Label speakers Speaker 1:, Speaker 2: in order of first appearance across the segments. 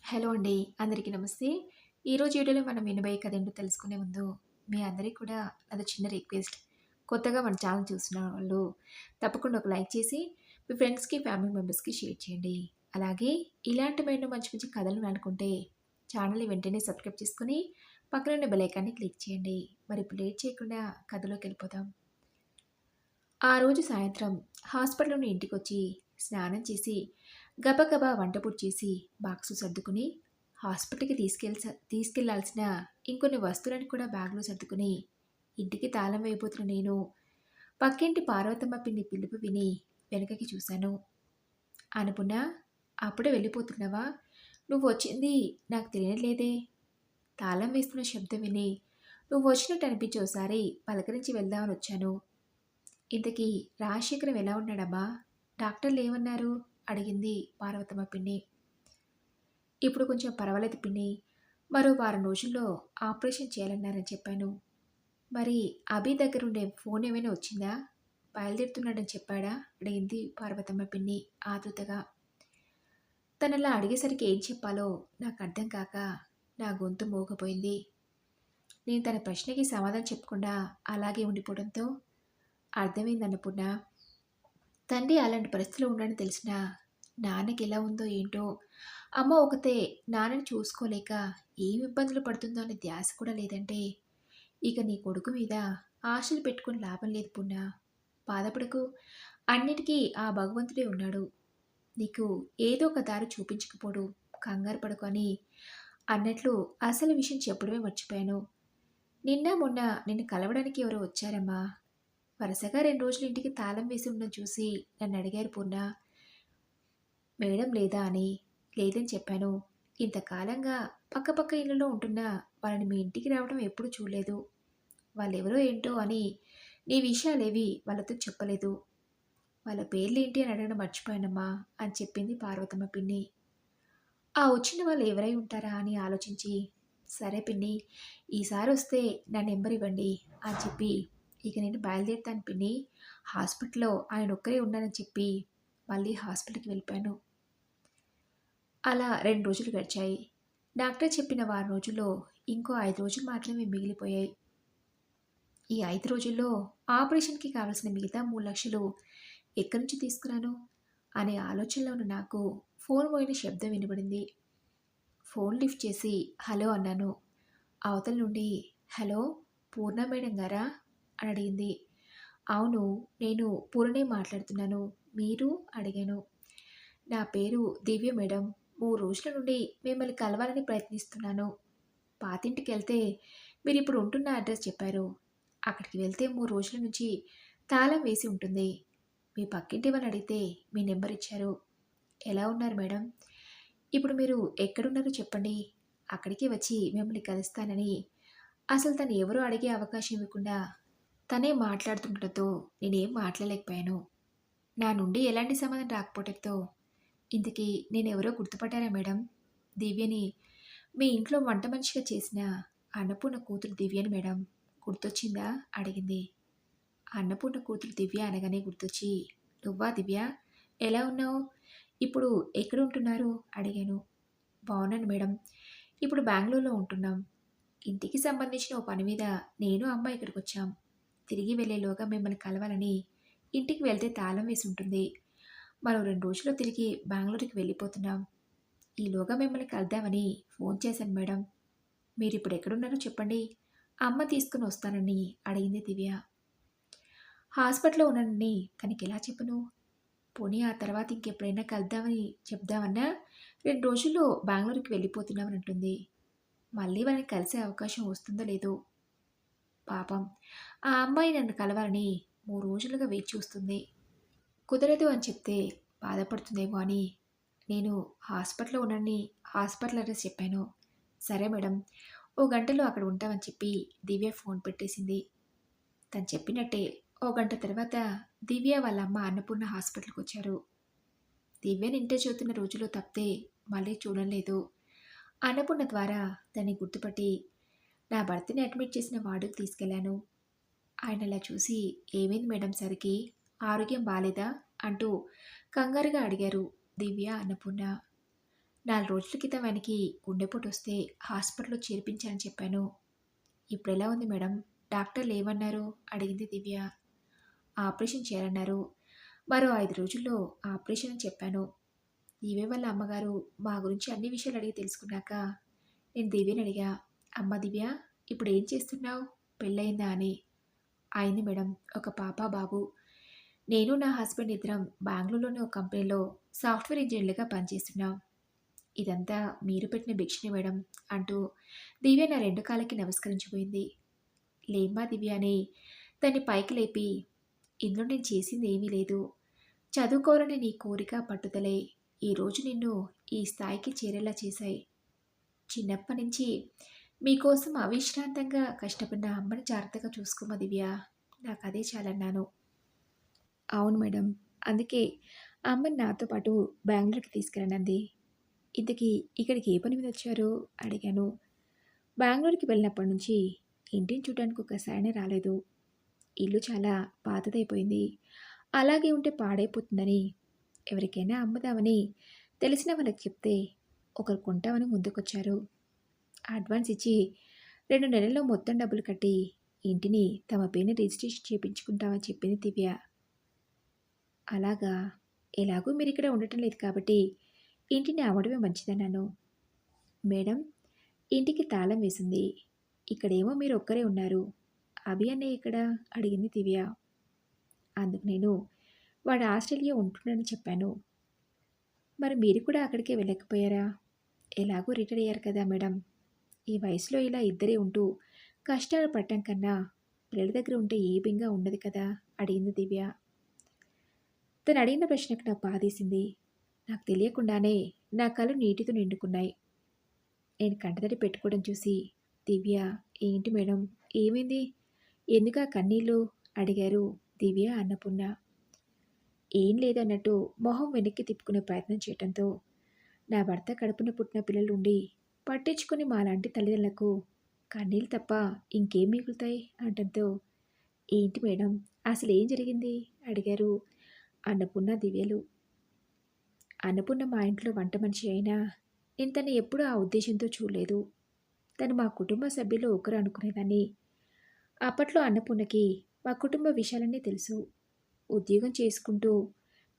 Speaker 1: Hello అండి. అందరికీ నమస్తే. ఈరోజు వీడియోలో మనం వినబోయే కథ ఏంటో తెలుసుకునే ముందు, మీ అందరికి కూడా నాదో చిన్న రిక్వెస్ట్. కొత్తగా మన ఛానల్ చూస్తున్న వాళ్ళు తప్పకుండా ఒక లైక్ చేసి, మీ ఫ్రెండ్స్‌కి, ఫ్యామిలీ మెంబర్స్‌కి షేర్ చేయండి. అలాగే ఇలాంటి మరెన్నో మంచి మంచి కథలు వినాలనుకుంటే ఛానల్‌ని వెంటనే సబ్స్క్రైబ్ చేసుకొని, పక్కన ఉన్న బెల్ ఐకాన్‌ని క్లిక్ చేయండి. మరి ఇప్పుడు లేట్ చేయకుండా కథలోకెళ్ళిపోదాం. ఆ రోజు సాయంత్రం హాస్పిటల్ నుండి ఇంటికొచ్చి స్నానం చేసి గబగబా వంట పూర్తి చేసి బాక్సు సర్దుకుని హాస్పిటల్కి తీసుకెళ్లాల్సిన ఇంకొన్ని వస్తువులను కూడా బ్యాగ్లో సర్దుకుని ఇంటికి తాళం వేయబోతున్న నేను పక్కింటి పార్వతమ్మ పిన్ని పిలుపు విని వెనకకి చూశాను. అనుకున్న అప్పుడే వెళ్ళిపోతున్నావా? నువ్వు వచ్చింది నాకు తెలియలేదే. తాళం వేస్తున్న శబ్దం విని నువ్వు వచ్చినట్టు అనిపించి ఒకసారి పలకరించి వెళ్దామని వచ్చాను. ఇంతకీ రాజశేఖరం ఎలా ఉన్నాడమ్మా? డాక్టర్లు ఏమన్నారు? అడిగింది పార్వతమ్మ పిన్ని. ఇప్పుడు కొంచెం పర్వాలేదు పిన్ని. మరో వారం రోజుల్లో ఆపరేషన్ చేయాలన్నారని చెప్పాను. మరి అభి దగ్గరుండే ఫోన్ ఏమైనా వచ్చిందా? బయలుదేరుతున్నాడని చెప్పాడా? అడిగింది పార్వతమ్మ పిన్ని ఆతృతగా. తనలా అడిగేసరికి ఏం చెప్పాలో నాకు అర్థం కాక నా గొంతు మోగపోయింది. నేను తన ప్రశ్నకి సమాధానం చెప్పకుండా అలాగే ఉండిపోవడంతో అర్థమైందన్నపూర్ణ. తండ్రి అలాంటి పరిస్థితిలో ఉండని తెలిసినా నాన్నకి ఎలా ఉందో ఏంటో, అమ్మ ఒకతే నాన్నని చూసుకోలేక ఏమి ఇబ్బందులు పడుతుందో అనే ధ్యాస కూడా లేదంటే ఇక నీ కొడుకు మీద ఆశలు పెట్టుకుని లాభం లేదు పున్న. బాధపడకు. అన్నిటికీ ఆ భగవంతుడే ఉన్నాడు. నీకు ఏదో ఒక దారి చూపించకపోడు. కంగారు పడకు అని అన్నట్లు అసలు విషయం చెప్పడమే మర్చిపోయాను. నిన్న మొన్న నిన్ను కలవడానికి ఎవరో వచ్చారమ్మా. వరుసగా 2 రోజులు ఇంటికి తాళం వేసి ఉండడం చూసి నన్ను అడిగారు పూర్ణ. మేడం లేదా అని. లేదని చెప్పాను. ఇంతకాలంగా పక్కపక్క ఇళ్లలో ఉంటున్నా వాళ్ళని మీ ఇంటికి రావడం ఎప్పుడూ చూడలేదు. వాళ్ళెవరో ఏంటో అని నీ విషయాలేవి వాళ్ళతో చెప్పలేదు. వాళ్ళ పేర్లేంటి అని అడగడం మర్చిపోయానమ్మా అని చెప్పింది పార్వతమ్మ పిన్ని. ఆ వచ్చిన వాళ్ళు ఎవరై ఉంటారా అని ఆలోచించి, సరే పిన్ని, ఈసారి వస్తే నా నెంబర్ ఇవ్వండి అని చెప్పి ఇక నేను బయలుదేరుతాను పిన్ని. హాస్పిటల్లో ఆయన ఒక్కరే ఉన్నారని చెప్పి మళ్ళీ హాస్పిటల్కి వెళ్ళిపోయాను. అలా 2 రోజులు గడిచాయి. డాక్టర్ చెప్పిన వారం రోజుల్లో ఇంకో 5 రోజులు మాత్రమే మిగిలిపోయాయి. ఈ 5 రోజుల్లో ఆపరేషన్‌కి కావాల్సిన మిగతా 3,00,000 ఎక్కడి నుంచి తీసుకురాను అనే ఆలోచనలో ఉన్న నాకు ఫోన్ మోగిన శబ్దం వినబడింది. ఫోన్ లిఫ్ట్ చేసి హలో అన్నాను. అవతల నుండి హలో, పూర్ణ మేడం గారా అని అడిగింది. అవును, నేను పూర్ణనే మాట్లాడుతున్నాను. మీరు అడిగాను. నా పేరు దివ్య మేడం. 3 రోజుల నుండి మిమ్మల్ని కలవాలని ప్రయత్నిస్తున్నాను. పాతింటికెళ్తే మీరిప్పుడు ఉంటున్న అడ్రస్ చెప్పారు. అక్కడికి వెళ్తే 3 రోజుల నుంచి తాళం వేసి ఉంటుంది. మీ పక్కింటి వాళ్ళని అడిగితే మీ నెంబర్ ఇచ్చారు. ఎలా ఉన్నారు మేడం? ఇప్పుడు మీరు ఎక్కడున్నారో చెప్పండి. అక్కడికి వచ్చి మిమ్మల్ని కలుస్తానని అసలు తను ఎవరో అడిగే అవకాశం ఇవ్వకుండా తనే మాట్లాడుతుండటంతో నేనేం మాట్లాడలేకపోయాను. నా నుండి ఎలాంటి సమాధానం రాకపోవడంతో ఇంతకీ నేనెవరో గుర్తుపట్టారా మేడం? దివ్యని, మీ ఇంట్లో వంట మనిషిగా చేసిన అన్నపూర్ణ కూతురు దివ్యని మేడం. గుర్తొచ్చిందా? అడిగింది. అన్నపూర్ణ కూతురు దివ్య అనగానే గుర్తొచ్చి, నువ్వా దివ్య? ఎలా ఉన్నావు? ఇప్పుడు ఎక్కడ ఉంటున్నారు? అడిగాను. బాగున్నాను మేడం. ఇప్పుడు బెంగుళూరులో ఉంటున్నాం. ఇంటికి సంబంధించిన ఓ పని మీద నేను అమ్మ ఇక్కడికొచ్చాం. తిరిగి వెళ్ళేలోగా మిమ్మల్ని కలవాలని ఇంటికి వెళ్తే తాళం వేసి ఉంటుంది. మరో 2 రోజుల్లో తిరిగి బెంగుళూరుకి వెళ్ళిపోతున్నాం. ఈలోగా మిమ్మల్ని కలుద్దామని ఫోన్ చేశాను మేడం. మీరిప్పుడు ఎక్కడున్నారో చెప్పండి. అమ్మ తీసుకుని వస్తానని అడిగింది దివ్య. హాస్పిటల్‌లో ఉన్నానని తనకెలా చెప్పను? పోనీ ఆ తర్వాత ఇంకెప్పుడైనా కలుద్దామని చెప్దామన్నా 2 రోజుల్లో బెంగుళూరుకి వెళ్ళిపోతున్నామని అంటుంది. మళ్ళీ వాళ్ళని కలిసే అవకాశం వస్తుందో లేదో. పాపం ఆ అమ్మాయి నన్ను కలవాలని 3 రోజులుగా వేచి చూస్తుంది. కుదరదు అని చెప్తే బాధపడుతుందేమో అని నేను హాస్పిటల్‌లో ఉన్నానని హాస్పిటల్ అడ్రెస్ చెప్పాను. సరే మేడం, ఓ గంటలో అక్కడ ఉంటామని చెప్పి దివ్య ఫోన్ పెట్టేసింది. తను చెప్పినట్టే ఓ గంట తర్వాత దివ్య వాళ్ళ అమ్మ అన్నపూర్ణ హాస్పిటల్‌కొచ్చారు. దివ్యని ఇంట చూస్తున్న రోజులో తప్పితే మళ్ళీ చూడలేదు. అన్నపూర్ణ ద్వారా దాన్ని గుర్తుపట్టి నా భర్తని అడ్మిట్ చేసిన వార్డుకి తీసుకెళ్లాను. ఆయన అలా చూసి ఏమైంది మేడం సరికి? ఆరోగ్యం బాలేదా? అంటూ కంగారుగా అడిగారు దివ్య, అన్నపూర్ణ. 4 రోజుల క్రితం ఆయనకి గుండెపోటొస్తే హాస్పిటల్‌లో చేర్పించానని చెప్పాను. ఇప్పుడెలా ఉంది మేడం? డాక్టర్లేమన్నారు? అడిగింది దివ్య. ఆపరేషన్ చేయాలన్నారు. మరో 5 రోజుల్లో ఆపరేషన్ అని చెప్పాను. దివ్య వాళ్ళ అమ్మగారు మా గురించి అన్ని విషయాలు అడిగి తెలుసుకున్నాక నేను దివ్యని అడిగా, "అమ్మ దివ్య, ఇప్పుడేం చేస్తున్నావు? పెళ్ళయిందా" అని. "అయింది మేడం. ఒక పాప, బాబు. నేను నా హస్బెండ్ ఇద్దరం బెంగుళూరులోని ఒక కంపెనీలో సాఫ్ట్‌వేర్ ఇంజినీర్లుగా పనిచేస్తున్నాం. ఇదంతా మీరు పెట్టిన భిక్షనే మేడం" అంటూ దివ్య నా 2 కాళ్ళకి నమస్కరించిపోయింది. "లేమ్మా దివ్య" అని దాన్ని పైకి లేపి, "ఇందులో నేను చేసింది ఏమీ లేదు. చదువుకోవాలని నీ కోరిక, పట్టుదలే ఈరోజు నిన్ను ఈ స్థాయికి చేరేలా చేశాయి. చిన్నప్పటి నుంచి మీకోసం అవిశ్రాంతంగా కష్టపడిన అమ్మని జాగ్రత్తగా చూసుకోమ్మా దివ్య. నాకదే చాలన్నాను." "అవును మేడం. అందుకే అమ్మని నాతో పాటు బెంగుళూరుకి తీసుకెళ్ళనంది." "ఇంతకీ ఇక్కడికి ఏ పని మీద వచ్చారు?" అడిగాను. "బెంగుళూరుకి వెళ్ళినప్పటి నుంచి ఇంటిని చూడడానికి ఒక్కసారైనా రాలేదు. ఇల్లు చాలా పాతదైపోయింది. అలాగే ఉంటే పాడైపోతుందని ఎవరికైనా అమ్ముదామని తెలిసిన వాళ్ళకి చెప్తే ఒకరు కొంటామని ముందుకొచ్చారు. అడ్వాన్స్ ఇచ్చి 2 నెలల్లో మొత్తం డబ్బులు కట్టి ఇంటిని తమ పేరున రిజిస్ట్రేషన్ చేపించుకుంటామని చెప్పింది దివ్య." "అలాగా? ఎలాగూ మీరిక్కడ ఉండటం లేదు కాబట్టి ఇంటిని అమ్మడమే మంచిదన్నాను." "మేడం, ఇంటికి తాళం వేసింది. ఇక్కడేమో మీరు ఒక్కరే ఉన్నారు. అభి అన్నయ్య ఎక్కడా?" అడిగింది దివ్య. అందుకు నేను వాడు ఆస్ట్రేలియా ఉంటున్నాడని చెప్పాను. "మరి మీరు కూడా అక్కడికే వెళ్ళకపోయారా? ఎలాగో రిటైర్ అయ్యారు కదా మేడం. ఈ వయసులో ఇలా ఇద్దరే ఉంటూ కష్టాలు పడటం కన్నా పిల్లల దగ్గర ఉంటే ఏ బెంగా ఉండదు కదా" అడిగింది దివ్య. తను అడిగిన ప్రశ్నకు నాకు బాధేసింది. నాకు తెలియకుండానే నా కళ్ళు నీటితో నిండుకున్నాయి. నేను కంటతడి పెట్టుకోవడం చూసి, "దివ్య, ఏంటి మేడం? ఏమైంది? ఎందుకా కన్నీళ్ళు?" అడిగారు దివ్య, అన్నపూర్ణ. ఏం లేదన్నట్టు మొహం వెనక్కి తిప్పుకునే ప్రయత్నం చేయటంతో, నా భర్త కడుపున పుట్టిన పిల్లలుండి పట్టించుకొని మాలాంటి తల్లిదండ్రులకు కన్నీళ్ళు తప్ప ఇంకేం మిగులుతాయి అనటంతో, "ఏంటి మేడం, అసలేం జరిగింది?" అడిగారు అన్నపూర్ణ, దివ్యలు. "అన్నపూర్ణ మా ఇంట్లో వంట మనిషి అయినా నేను తను ఎప్పుడూ ఆ ఉద్దేశంతో చూడలేదు. తను మా కుటుంబ సభ్యుల్లో ఒకరు అనుకునేదాన్ని. అప్పట్లో అన్నపూర్ణకి మా కుటుంబ విషయాలన్నీ తెలుసు. ఉద్యోగం చేసుకుంటూ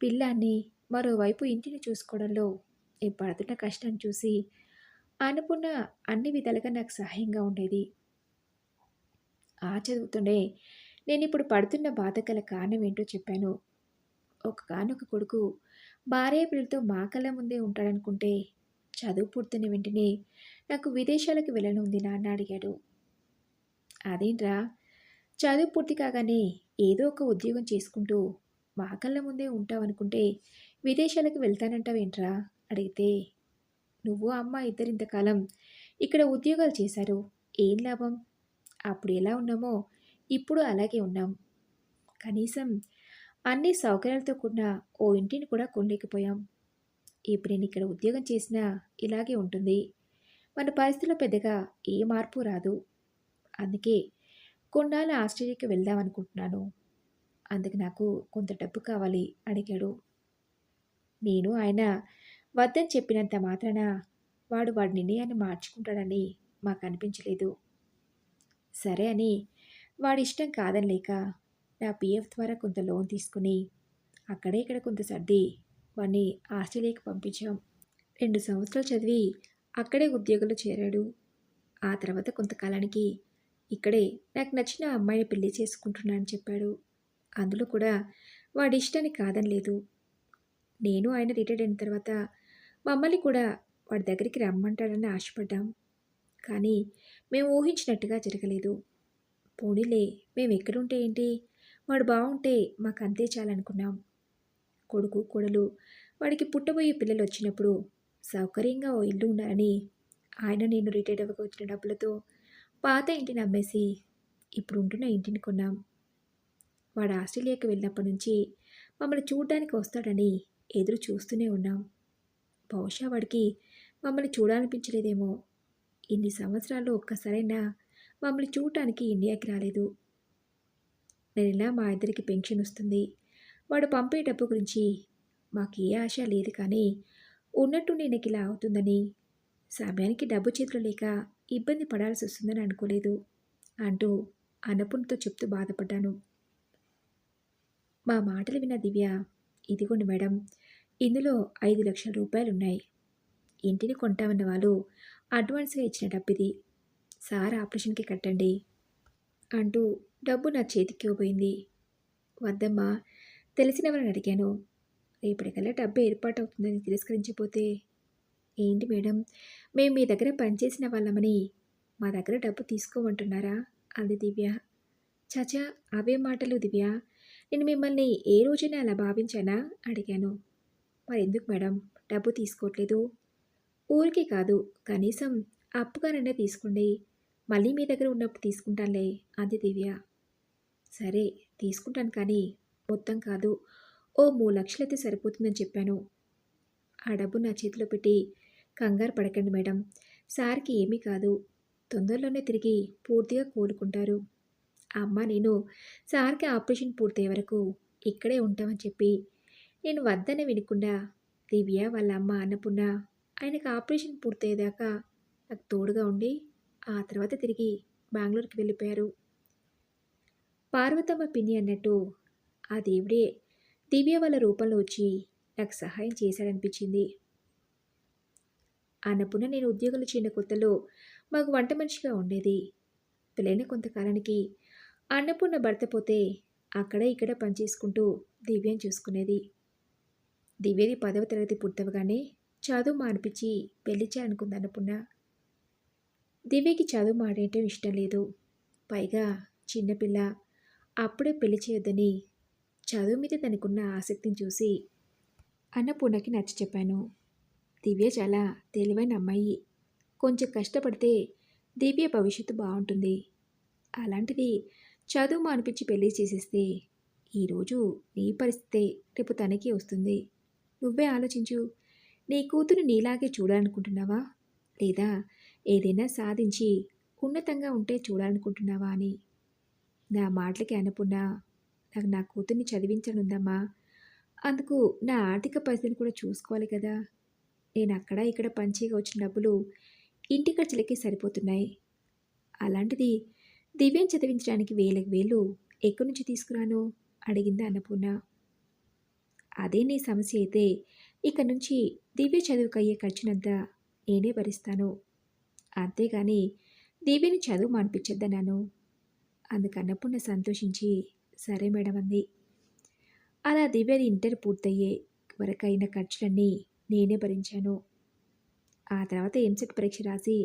Speaker 1: పిల్లాన్ని, మరోవైపు ఇంటిని చూసుకోవడంలో నేను పడుతున్న కష్టం చూసి అన్నపూర్ణ అన్ని విధాలుగా నాకు సహాయంగా ఉండేది. ఆ చదువుతూనే నేనిప్పుడు పడుతున్న బాధ గల కారణం ఏంటో చెప్పాను. ఒక్కగానొక కొడుకు భార్య పిల్లలతో మా కళ్ళ ముందే ఉంటాడనుకుంటే చదువు పూర్తయిన వెంటనే నాకు విదేశాలకు వెళ్ళనుంది నాన్న" అడిగాడు. "అదేంట్రా, చదువు పూర్తి కాగానే ఏదో ఒక ఉద్యోగం చేసుకుంటూ మా కళ్ళ ముందే ఉంటావనుకుంటే విదేశాలకు వెళ్తానంటావేంట్రా?" అడిగితే, "నువ్వు అమ్మ ఇద్దరు ఇంతకాలం ఇక్కడ ఉద్యోగాలు చేశారు. ఏం లాభం? అప్పుడు ఎలా ఉన్నామో ఇప్పుడు అలాగే ఉన్నాం. కనీసం అన్ని సౌకర్యాలతో కూడిన ఓ ఇంటిని కూడా కొనలేకపోయాం. ఇప్పుడు నేను ఇక్కడ ఉద్యోగం చేసినా ఇలాగే ఉంటుంది. మన పరిస్థితిలో పెద్దగా ఏ మార్పు రాదు. అందుకే కొన్నాళ్ళు ఆస్ట్రేలియాకి వెళ్దామనుకుంటున్నాను. అందుకు నాకు కొంత డబ్బు కావాలి" అడిగాడు. నేను ఆయన వద్దని చెప్పినంత మాత్రాన వాడి నిర్ణయాన్ని మార్చుకుంటాడని మాకనిపించలేదు. సరే అని వాడిష్టం కాదనలేక నా పీఎఫ్ ద్వారా కొంత లోన్ తీసుకుని అక్కడే ఇక్కడ కొంత సర్ది వాడిని ఆస్ట్రేలియాకి పంపించాం. 2 సంవత్సరాలు చదివి అక్కడే ఉద్యోగంలో చేరాడు. ఆ తర్వాత కొంతకాలానికి ఇక్కడే నాకు నచ్చిన అమ్మాయిని పెళ్లి చేసుకుంటున్నా అని చెప్పాడు. అందులో కూడా వాడిష్టాన్ని కాదనలేదు. నేను ఆయన రిటైర్డ్ అయిన తర్వాత మమ్మల్ని కూడా వాడి దగ్గరికి రమ్మంటాడని ఆశపడ్డాం. కానీ మేము ఊహించినట్టుగా జరగలేదు. పోనీలే, మేమెక్కడుంటే ఏంటి? వాడు బావుంటే మాకంతే చాలనుకున్నాం. కొడుకు, కోడలు, వాడికి పుట్టబోయే పిల్లలొచ్చినప్పుడు సౌకర్యంగా ఓ ఇల్లు ఉండాలని ఆయన నేను రిటైర్డ్ అవ్వక వచ్చిన డబ్బులతో పాత ఇంటిని అమ్మేసి ఇప్పుడు ఉంటున్న ఇంటిని కొన్నాం. వాడు ఆస్ట్రేలియాకి వెళ్ళినప్పటి నుంచి మమ్మల్ని చూడ్డానికి వస్తాడని ఎదురు చూస్తూనే ఉన్నాం. బహుశా వాడికి మమ్మల్ని చూడాలనిపించలేదేమో. ఇన్ని సంవత్సరాల్లో ఒక్కసారైనా మమ్మల్ని చూడటానికి ఇండియాకి రాలేదు. నెలలా మా ఇద్దరికి పెన్షన్ వస్తుంది. వాడు పంపే డబ్బు గురించి మాకు ఏ ఆశ లేదు కానీ ఉన్నట్టుండి నాకిలా అవుతుందని, సమయానికి డబ్బు చేతిలో లేక ఇబ్బంది పడాల్సొస్తుందని అనుకోలేదు అంటూ అన్నపూర్ణతో చెప్తూ బాధపడ్డాను. మా మాటలు విన్న దివ్య, ఇదిగోండి మేడం, ఇందులో 5,00,000 రూపాయలున్నాయి. ఇంటిని కొంటామన్న వాళ్ళు అడ్వాన్స్‌గా ఇచ్చిన డబ్బిది. సార్ ఆపరేషన్‌కి కట్టండి అంటూ డబ్బు నా చేతికివ్వబోయింది. వద్దమ్మా, తెలిసినవరని అడిగాను. రేపటికల్లా డబ్బు ఏర్పాటవుతుందని తిరస్కరించపోతే, ఏంటి మేడం, మేము మీ దగ్గర పనిచేసిన వాళ్ళమని మా దగ్గర డబ్బు తీసుకోమంటున్నారా? అంది దివ్య. ఛ! అవేం మాటలు దివ్య. నేను మిమ్మల్ని ఏ రోజైనా అలా భావించానా? అడిగాను. మరెందుకు మేడం డబ్బు తీసుకోవట్లేదు? ఊరికే కాదు, కనీసం అప్పుగానైనా తీసుకోండి. మళ్ళీ మీ దగ్గర ఉన్నప్పుడు తీసుకుంటానులే అంది దివ్య. సరే, తీసుకుంటాను కానీ మొత్తం కాదు. ఓ 3,00,000 అయితే సరిపోతుందని చెప్పాను. ఆ డబ్బు నా చేతిలో పెట్టి, కంగారు పడకండి మేడం, సార్‌కి ఏమీ కాదు. తొందరలోనే తిరిగి పూర్తిగా కోలుకుంటారు. అమ్మ, నేను సార్‌కి ఆపరేషన్ పూర్తయ్యే వరకు ఇక్కడే ఉంటామని చెప్పి, నేను వద్దని వినకుండా దివ్య వాళ్ళ అమ్మ అన్నపూర్ణ ఆయనకి ఆపరేషన్ పూర్తయ్యేదాకా నాకు తోడుగా ఉండి, ఆ తర్వాత తిరిగి బెంగుళూరుకి వెళ్ళిపోయారు. పార్వతమ్మ పిన్ని అన్నట్టు ఆ దేవుడే దివ్య వాళ్ళ రూపంలో వచ్చి నాకు సహాయం చేశాడనిపించింది. అన్నపూర్ణ నేను ఉద్యోగాలు చేరిన కొత్తలో మాకు వంట మనిషిగా ఉండేది. పెళ్ళైన కొంతకాలానికి అన్నపూర్ణ భర్త పోతే అక్కడ ఇక్కడ పనిచేసుకుంటూ దివ్యని చూసుకునేది. దివ్యది 10వ తరగతి పూర్తవగానే చదువు మానిపించి పెళ్లిచ్చాలనుకుంది అన్నపూర్ణ. దివ్యకి చదువు మానేయటం ఇష్టం లేదు. పైగా చిన్నపిల్ల, అప్పుడే పెళ్లి చేయొద్దని చదువు మీద తనకున్న ఆసక్తిని చూసి అన్నపూర్ణకి నచ్చ చెప్పాను. దివ్య చాలా తెలివైన అమ్మాయి. కొంచెం కష్టపడితే దివ్య భవిష్యత్తు బాగుంటుంది. అలాంటిది చదువు మానిపించి పెళ్లి చేసేస్తే ఈరోజు నీ పరిస్థితే రేపు తనకి వస్తుంది. నువ్వే ఆలోచించు. నీ కూతురు నీలాగే చూడాలనుకుంటున్నావా? లేదా ఏదైనా సాధించి ఉన్నతంగా ఉంటే చూడాలనుకుంటున్నావా అని. నా మాటలకి అన్నపూర్ణ, నాకు నా కూతుర్ని చదివించనుందమ్మా. అందుకు నా ఆర్థిక పరిస్థితిని కూడా చూసుకోవాలి కదా. నేను అక్కడ ఇక్కడ పంచేగా వచ్చిన డబ్బులు ఇంటి ఖర్చులకి సరిపోతున్నాయి. అలాంటిది దివ్యని చదివించడానికి వేలకు వేలు ఎక్కడి నుంచి తీసుకురాను? అడిగింది అన్నపూర్ణ. అదే నీ సమస్య అయితే ఇక నుంచి దివ్య చదువుకయ్యే ఖర్చునంతా నేనే భరిస్తాను. అంతేగాని దివ్యని చదువు మానిపించొద్దన్నాను. అందుకు అన్నపూర్ణ సంతోషించి సరే మేడం అంది. అలా దివ్యది ఇంటర్ పూర్తయ్యే వరకైన ఖర్చులన్నీ నేనే భరించాను. ఆ తర్వాత ఎంసెట్ పరీక్ష రాసి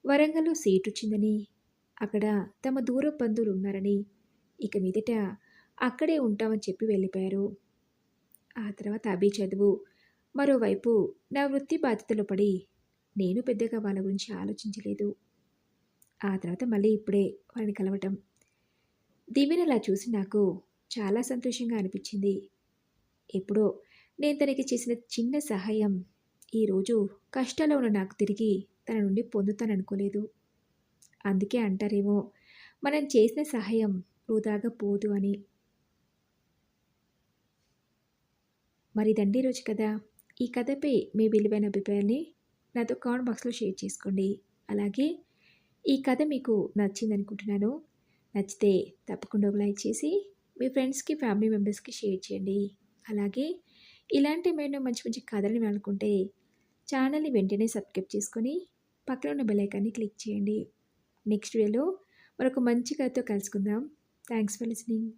Speaker 1: వరంగల్లో సీట్ వచ్చిందని, అక్కడ తమ దూర బంధువులు ఉన్నారని, ఇక మీదట అక్కడే ఉంటామని చెప్పి వెళ్ళిపోయారు. ఆ తర్వాత అభి చదువు, మరోవైపు నా వృత్తి బాధ్యతలో పడి నేను పెద్దగా వాళ్ళ గురించి ఆలోచించలేదు. ఆ తర్వాత మళ్ళీ ఇప్పుడే వారిని కలవటం. దివ్యని అలా చూసి నాకు చాలా సంతోషంగా అనిపించింది. ఎప్పుడో నేను తనకి చేసిన చిన్న సహాయం ఈరోజు కష్టాల్లో ఉన్న నాకు తిరిగి తన నుండి పొందుతాననుకోలేదు. అందుకే అంటారేమో, మనం చేసిన సహాయం వృధాగా పోదు అని. మరి ఇదండి ఈరోజు కథ. ఈ కథపై మీ విలువైన అభిప్రాయాన్ని నాతో కామెంట్ బాక్స్లో షేర్ చేసుకోండి. అలాగే ఈ కథ మీకు నచ్చిందనుకుంటున్నాను. నచ్చితే తప్పకుండా ఒక లైక్ చేసి మీ ఫ్రెండ్స్కి, ఫ్యామిలీ మెంబర్స్కి షేర్ చేయండి. అలాగే ఇలాంటి ఏమైనా మంచి మంచి కథలు వినాలనుకుంటే ఛానల్ని వెంటనే సబ్స్క్రైబ్ చేసుకొని పక్కన ఉన్న బెల్ ఐకాన్ని క్లిక్ చేయండి. నెక్స్ట్ వీడియోలో మరొక మంచి కథతో కలుసుకుందాం. Thanks for listening.